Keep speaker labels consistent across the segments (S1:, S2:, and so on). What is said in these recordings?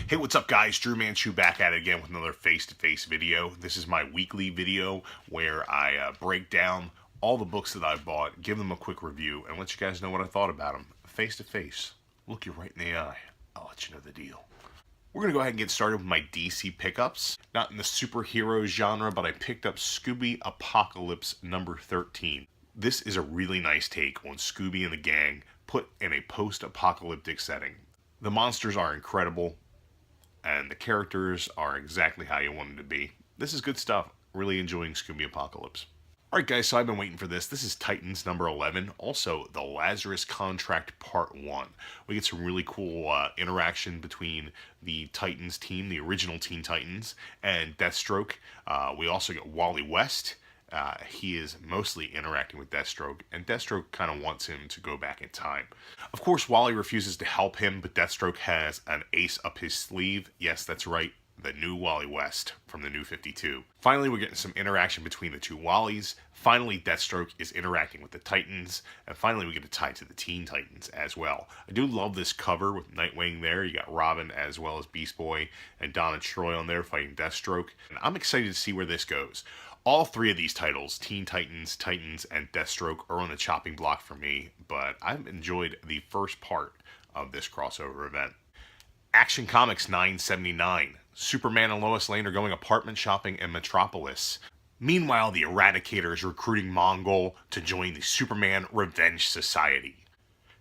S1: Hey, what's up guys? Drew Manchu back at it again with another face-to-face video. This is my weekly video where I break down all the books that I've bought, give them a quick review, and let you guys know what I thought about them. Face-to-face. Look you right in the eye. I'll let you know the deal. We're going to go ahead and get started with my DC pickups. Not in the superhero genre, but I picked up Scooby Apocalypse number 13. This is a really nice take on Scooby and the gang put in a post-apocalyptic setting. The monsters are incredible, and the characters are exactly how you want them to be. This is good stuff. Really enjoying Scooby Apocalypse. Alright guys, so I've been waiting for this. This is Titans number 11. Also, The Lazarus Contract Part 1. We get some really cool interaction between the Titans team, the original Teen Titans, and Deathstroke. We also get Wally West. He is mostly interacting with Deathstroke, and Deathstroke kind of wants him to go back in time. Of course, Wally refuses to help him, but Deathstroke has an ace up his sleeve. Yes, that's right, the new Wally West from the New 52. Finally, we're getting some interaction between the two Wallies. Finally, Deathstroke is interacting with the Titans, and finally we get a tie to the Teen Titans as well. I do love this cover with Nightwing there. You got Robin as well as Beast Boy and Donna Troy on there fighting Deathstroke, and I'm excited to see where this goes. All three of these titles, Teen Titans, Titans, and Deathstroke, are on the chopping block for me, but I've enjoyed the first part of this crossover event. Action Comics 979. Superman and Lois Lane are going apartment shopping in Metropolis. Meanwhile, the Eradicator is recruiting Mongol to join the Superman Revenge Society.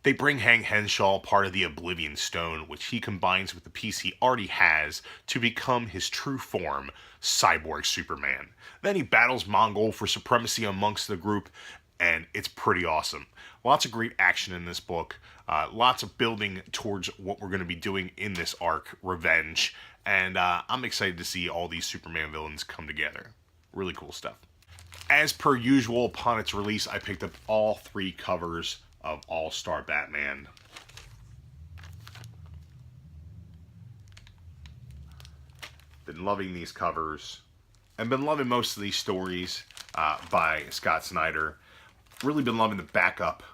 S1: They bring Hank Henshaw part of the Oblivion Stone, which he combines with the piece he already has to become his true form, Cyborg Superman. Then he battles Mongol for supremacy amongst the group, and it's pretty awesome. Lots of great action in this book, lots of building towards what we're going to be doing in this arc, Revenge, and I'm excited to see all these Superman villains come together. Really cool stuff. As per usual, upon its release, I picked up all three covers of All-Star Batman. Been loving these covers. I've been loving most of these stories by Scott Snyder. Really been loving the backup,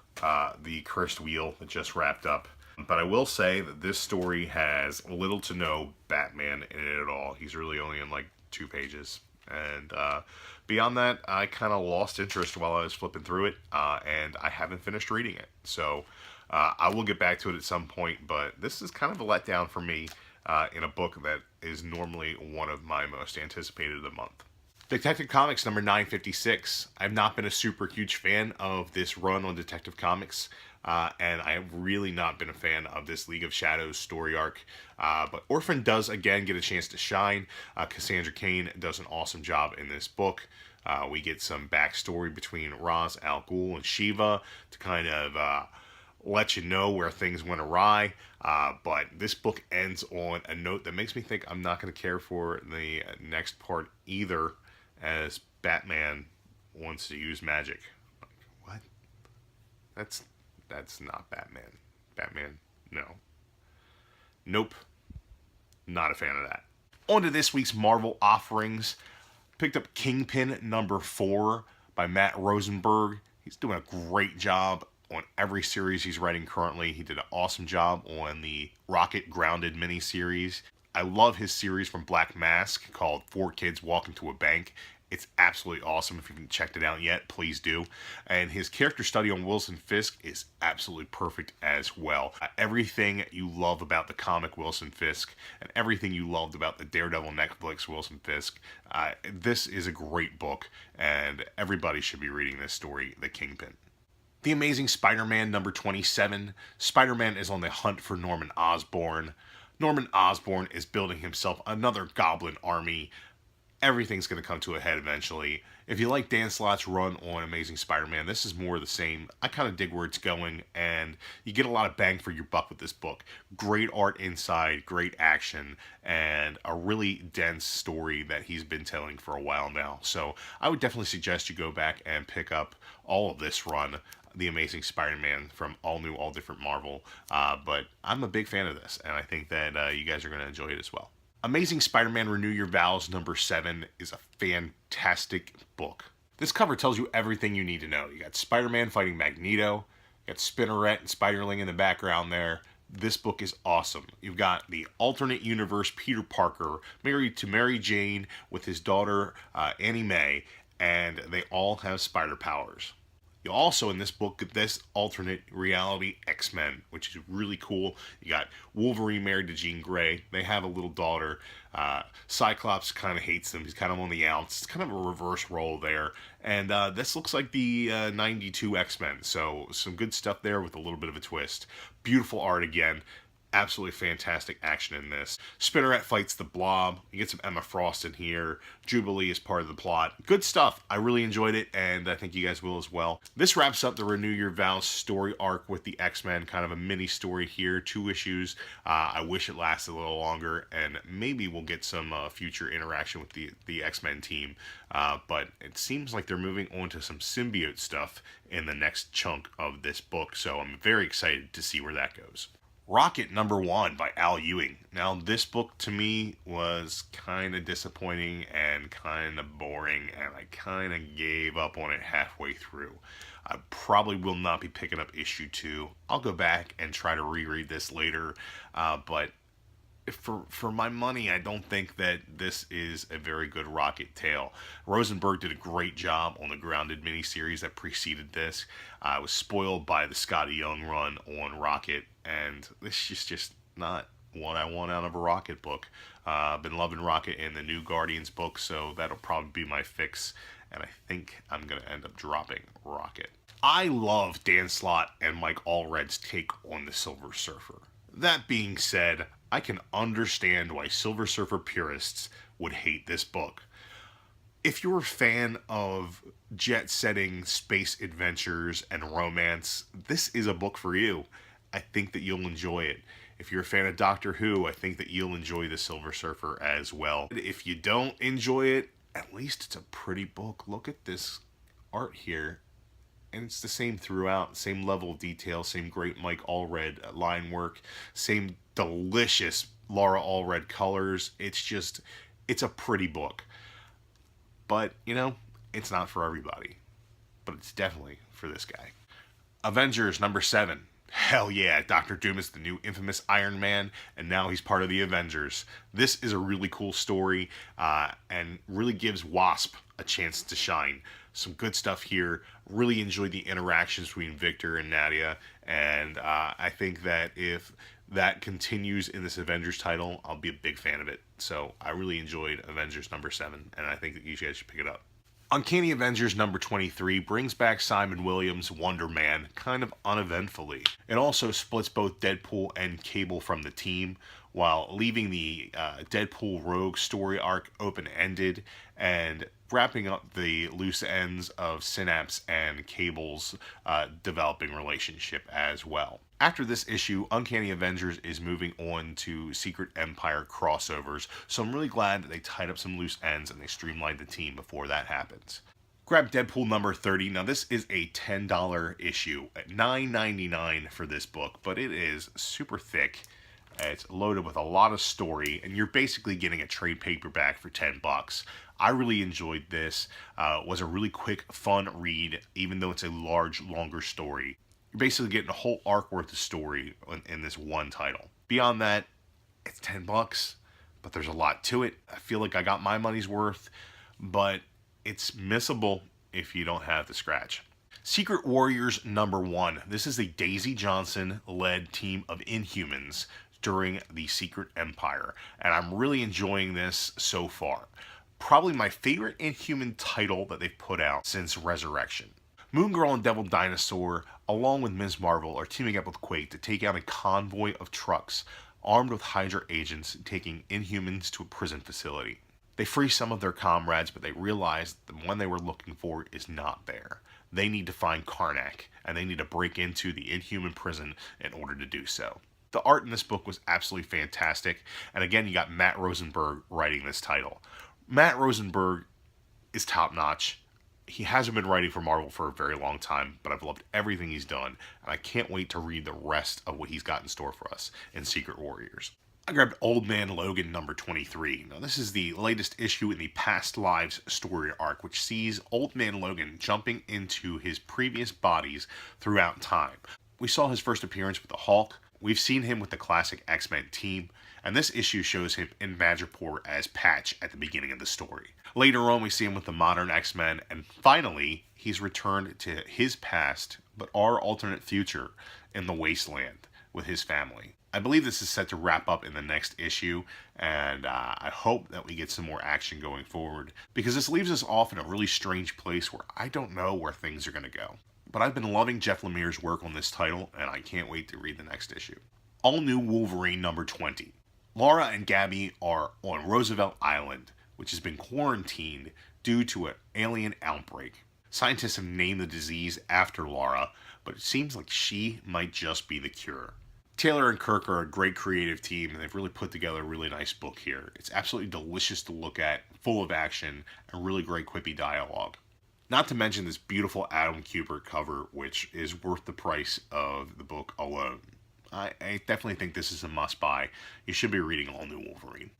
S1: the Cursed Wheel that just wrapped up. But I will say that this story has little to no Batman in it at all. He's really only in like 2 pages. And beyond that, I kind of lost interest while I was flipping through it, and I haven't finished reading it. So I will get back to it at some point, but this is kind of a letdown for me in a book that is normally one of my most anticipated of the month. Detective Comics number 956. I've not been a super huge fan of this run on Detective Comics, and I have really not been a fan of this League of Shadows story arc. But Orphan does again get a chance to shine. Cassandra Cain does an awesome job in this book. We get some backstory between Ra's al Ghul and Shiva to kind of let you know where things went awry. But this book ends on a note that makes me think I'm not going to care for the next part either, as Batman wants to use magic. Like, what? That's not Batman. Batman, no. Nope. Not a fan of that. On to this week's Marvel offerings. Picked up Kingpin number 4 by Matt Rosenberg. He's doing a great job on every series he's writing currently. He did an awesome job on the Rocket Grounded miniseries. I love his series from Black Mask called 4 Kids Walk Into a Bank. It's absolutely awesome. If you haven't checked it out yet, please do. And his character study on Wilson Fisk is absolutely perfect as well. Everything you love about the comic Wilson Fisk and everything you loved about the Daredevil Netflix Wilson Fisk, this is a great book, and everybody should be reading this story, The Kingpin. The Amazing Spider-Man number 27. Spider-Man is on the hunt for Norman Osborn. Norman Osborn is building himself another goblin army. Everything's going to come to a head eventually. If you like Dan Slott's run on Amazing Spider-Man, this is more of the same. I kind of dig where it's going, and you get a lot of bang for your buck with this book. Great art inside, great action, and a really dense story that he's been telling for a while now. So I would definitely suggest you go back and pick up all of this run, The Amazing Spider-Man from All New, All Different Marvel. But I'm a big fan of this, and I think that you guys are going to enjoy it as well. Amazing Spider-Man Renew Your Vows number 7 is a fantastic book. This cover tells you everything you need to know. You got Spider-Man fighting Magneto, you got Spinneret and Spiderling in the background there. This book is awesome. You've got the alternate universe Peter Parker married to Mary Jane with his daughter Annie Mae, and they all have spider powers. You also, in this book, get this alternate reality X-Men, which is really cool. You got Wolverine married to Jean Grey. They have a little daughter. Cyclops kind of hates them. He's kind of on the outs. It's kind of a reverse role there. And this looks like the 92 X-Men. So some good stuff there with a little bit of a twist. Beautiful art again. Absolutely fantastic action in this. Spinneret fights the Blob. You get some Emma Frost in here. Jubilee is part of the plot. Good stuff. I really enjoyed it, and I think you guys will as well. This wraps up the Renew Your Vows story arc with the X-Men. Kind of a mini story here. 2 issues. I wish it lasted a little longer, and maybe we'll get some future interaction with the X-Men team. But it seems like they're moving on to some symbiote stuff in the next chunk of this book, so I'm very excited to see where that goes. Rocket #1 by Al Ewing. Now, this book to me was kind of disappointing and kind of boring, and I kind of gave up on it halfway through. I probably will not be picking up issue 2. I'll go back and try to reread this later, but for my money, I don't think that this is a very good Rocket tale. Rosenberg did a great job on the Grounded miniseries that preceded this. I was spoiled by the Scotty Young run on Rocket, and this is just not what I want out of a Rocket book. I've been loving Rocket in the new Guardians book, so that'll probably be my fix, and I think I'm going to end up dropping Rocket. I love Dan Slott and Mike Allred's take on the Silver Surfer. That being said, I can understand why Silver Surfer purists would hate this book. If you're a fan of jet-setting space adventures and romance, this is a book for you. I think that you'll enjoy it. If you're a fan of Doctor Who, I think that you'll enjoy the Silver Surfer as well. If you don't enjoy it, at least it's a pretty book. Look at this art here. And it's the same throughout, same level of detail, same great Mike Allred line work, same delicious Laura Allred colors. It's a pretty book. But, it's not for everybody. But it's definitely for this guy. Avengers #7. Hell yeah, Doctor Doom is the new infamous Iron Man, and now he's part of the Avengers. This is a really cool story, and really gives Wasp a chance to shine. Some good stuff here. Really enjoyed the interactions between Victor and Nadia, and I think that if that continues in this Avengers title, I'll be a big fan of it. So I really enjoyed Avengers #7, and I think that you guys should pick it up. Uncanny Avengers #23 brings back Simon Williams' Wonder Man kind of uneventfully. It also splits both Deadpool and Cable from the team, while leaving the Deadpool Rogue story arc open-ended and wrapping up the loose ends of Synapse and Cable's developing relationship as well. After this issue, Uncanny Avengers is moving on to Secret Empire crossovers, so I'm really glad that they tied up some loose ends and they streamlined the team before that happens. Grab Deadpool #30. Now, this is a $10 issue at $9.99 for this book, but it is super thick. It's loaded with a lot of story, and you're basically getting a trade paperback for $10. I really enjoyed this. It was a really quick, fun read, even though it's a large, longer story. You're basically getting a whole arc worth of story in this one title. Beyond that, it's $10, but there's a lot to it. I feel like I got my money's worth, but it's missable if you don't have the scratch. Secret Warriors #1. This is a Daisy Johnson-led team of Inhumans during the Secret Empire, and I'm really enjoying this so far. Probably my favorite Inhuman title that they've put out since Resurrection. Moon Girl and Devil Dinosaur, along with Ms. Marvel, are teaming up with Quake to take out a convoy of trucks armed with Hydra agents taking Inhumans to a prison facility. They free some of their comrades, but they realize the one they were looking for is not there. They need to find Karnak, and they need to break into the Inhuman prison in order to do so. The art in this book was absolutely fantastic, and again, you got Matt Rosenberg writing this title. Matt Rosenberg is top-notch. He hasn't been writing for Marvel for a very long time, but I've loved everything he's done, and I can't wait to read the rest of what he's got in store for us in Secret Warriors. I grabbed Old Man Logan #23. Now, this is the latest issue in the Past Lives story arc, which sees Old Man Logan jumping into his previous bodies throughout time. We saw his first appearance with the Hulk, We've seen him with the classic X-Men team, and this issue shows him in Madripoor as Patch at the beginning of the story. Later on, we see him with the modern X-Men, and finally, he's returned to his past, but our alternate future in the Wasteland with his family. I believe this is set to wrap up in the next issue, and I hope that we get some more action going forward, because this leaves us off in a really strange place where I don't know where things are going to go. But I've been loving Jeff Lemire's work on this title, and I can't wait to read the next issue. All New Wolverine number 20. Laura and Gabby are on Roosevelt Island, which has been quarantined due to an alien outbreak. Scientists have named the disease after Laura, but it seems like she might just be the cure. Taylor and Kirk are a great creative team, and they've really put together a really nice book here. It's absolutely delicious to look at, full of action, and really great quippy dialogue. Not to mention this beautiful Adam Kubert cover, which is worth the price of the book alone. I definitely think this is a must-buy. You should be reading All New Wolverine.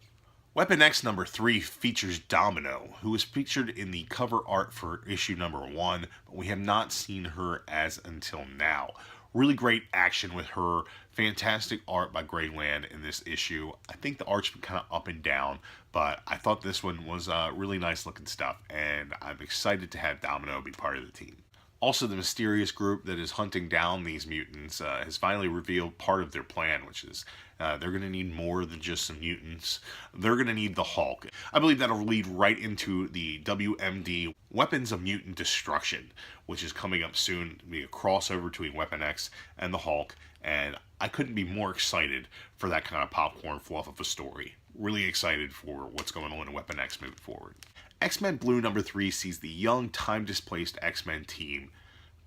S1: Weapon X number 3 features Domino, who was featured in the cover art for issue number 1, but we have not seen her as until now. Really great action with her. Fantastic art by Greg Land in this issue. I think the art's been kind of up and down, but I thought this one was really nice looking stuff, and I'm excited to have Domino be part of the team. Also, the mysterious group that is hunting down these mutants has finally revealed part of their plan, which is they're going to need more than just some mutants. They're going to need the Hulk. I believe that'll lead right into the WMD Weapons of Mutant Destruction, which is coming up soon. It'll be a crossover between Weapon X and the Hulk, and I couldn't be more excited for that kind of popcorn fluff of a story. Really excited for what's going on in Weapon X moving forward. X-Men Blue number 3 sees the young, time-displaced X-Men team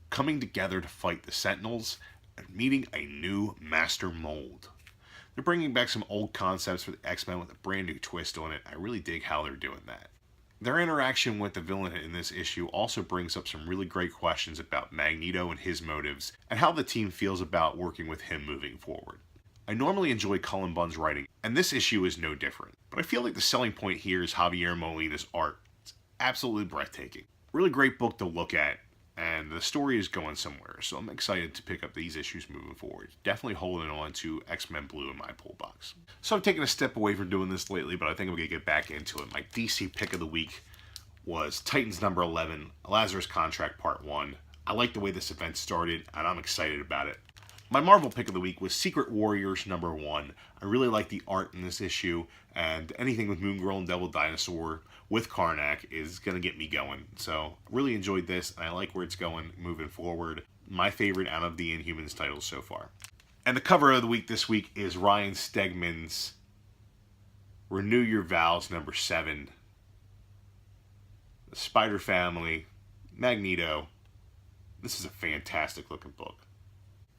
S1: coming together to fight the Sentinels and meeting a new Master Mold. They're bringing back some old concepts for the X-Men with a brand new twist on it. I really dig how they're doing that. Their interaction with the villain in this issue also brings up some really great questions about Magneto and his motives, and how the team feels about working with him moving forward. I normally enjoy Cullen Bunn's writing, and this issue is no different, but I feel like the selling point here is Javier Molina's art. It's absolutely breathtaking. Really great book to look at, and the story is going somewhere, so I'm excited to pick up these issues moving forward. Definitely holding on to X-Men Blue in my pull box. So I've taken a step away from doing this lately, but I think I'm going to get back into it. My DC pick of the week was Titans number 11, Lazarus Contract Part 1. I like the way this event started, and I'm excited about it. My Marvel pick of the week was Secret Warriors number 1. I really like the art in this issue, and anything with Moon Girl and Devil Dinosaur with Karnak is going to get me going. So, really enjoyed this, and I like where it's going moving forward. My favorite out of the Inhumans titles so far. And the cover of the week this week is Ryan Stegman's Renew Your Vows number 7. The Spider Family, Magneto. This is a fantastic looking book.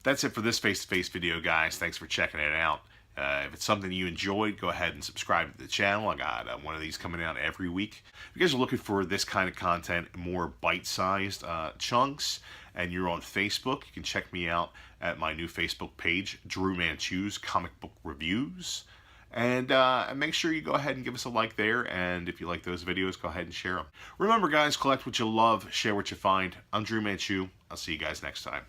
S1: That's it for this face-to-face video, guys. Thanks for checking it out. If it's something you enjoyed, go ahead and subscribe to the channel. I got one of these coming out every week. If you guys are looking for this kind of content, more bite-sized chunks, and you're on Facebook, you can check me out at my new Facebook page, Drew Manchu's Comic Book Reviews. And make sure you go ahead and give us a like there, and if you like those videos, go ahead and share them. Remember, guys, collect what you love, share what you find. I'm Drew Manchu. I'll see you guys next time.